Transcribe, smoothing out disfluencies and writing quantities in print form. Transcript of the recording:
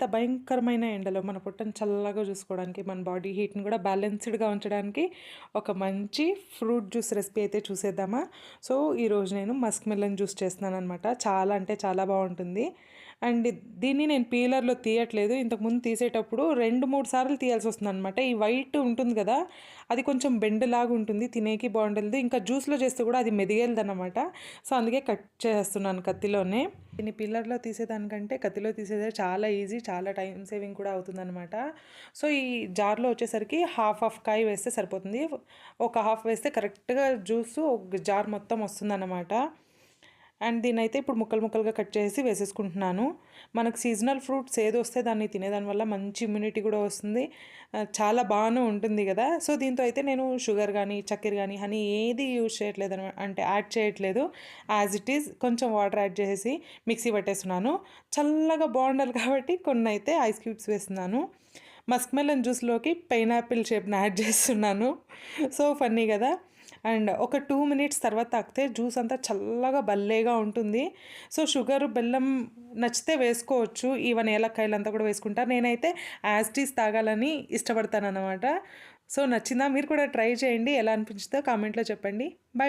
ఇంత భయంకరమైన ఎండలో మన పొట్టను చల్లగా చూసుకోవడానికి, మన బాడీ హీట్‌ని కూడా బ్యాలెన్స్‌డ్‌గా ఉంచడానికి ఒక మంచి ఫ్రూట్ జ్యూస్ రెసిపీ అయితే చూసేద్దామా? సో, ఈరోజు నేను మస్క్ మిలన్ జ్యూస్ చేస్తున్నాననమాట. చాలా అంటే చాలా బావుంటుంది. అండ్ దీన్ని నేను పీలర్‌లో తీయట్లేదు. ఇంతకుముందు తీసేటప్పుడు 2, 3 సార్లు తీయాల్సొస్తుందనమాట. ఈ వైట్ ఉంటుంది గదా! అది కొంచెం బెండులాగా ఉంటుంది. తినేకి బావుండదు. ఇంకా జ్యూస్‌లో చేస్తే కూడా అది మెదిగేలదనమాట. సో, అందుకే కట్ చేసేస్తున్నాను కత్తిలోనే. దీన్ని పిల్లర్‌లో తీసేదానికంటే కత్తిలో తీసేదే చాలా ఈజీ. చాలా టైమ్ సేవింగ్ కూడా అవుతుందనమాట. సో, ఈ జార్‌లో వచ్చేసరికి హాఫ్ కాయ వేస్తే సరిపోతుంది. ఒక హాఫ్ వేస్తే కరెక్ట్‌గా జ్యూసు ఒక జార్ మొత్తం వస్తుందన్నమాట. అండ్ దీన్నైతే ఇప్పుడు ముక్కలు ముక్కలుగా కట్ చేసి వేసేసుకుంటున్నాను. మనకు సీజనల్ ఫ్రూట్స్ ఏదొస్తే దాన్ని తినేదాని వల్ల మంచి ఇమ్యూనిటీ కూడా వస్తుంది. చాలా బాను ఉంటుంది గదా! సో, దీంతో అయితే నేను షుగర్ గానీ, చక్కెర గానీ, హనీ ఏది యూజ్ అంటే యాడ్ చేయట్లేదు. యాజ్ ఇట్ ఈజ్ కొంచెం వాటర్ యాడ్ చేసేసి మిక్సీ పట్టేస్తున్నాను. చల్లగా బావుండాలి కాబట్టి కొన్నైతే ఐస్ క్యూబ్స్ వేస్తున్నాను. మస్క్ మెలన్ జ్యూస్‌లోకి పైనాపిల్ షేప్‌ని యాడ్ చేస్తున్నాను. సో, ఫన్నీ గదా! అండ్ ఒక 2 మినిట్స్ తర్వాత తాగితే జ్యూస్ అంతా చల్లగా భలేగా ఉంటుంది. సో, షుగరు, బెల్లం నచ్చితే వేసుకోవచ్చు. ఈవెన్ ఏలక్కాయలంతా కూడా వేసుకుంటా. నేనైతే యాజ్ ఇట్ ఈజ్ తాగాలని ఇష్టపడతాననమాట. సో, నచ్చిందా? మీరు కూడా ట్రై చేయండి. ఎలా అనిపించిందో కామెంట్‌లో చెప్పండి. బాయ్.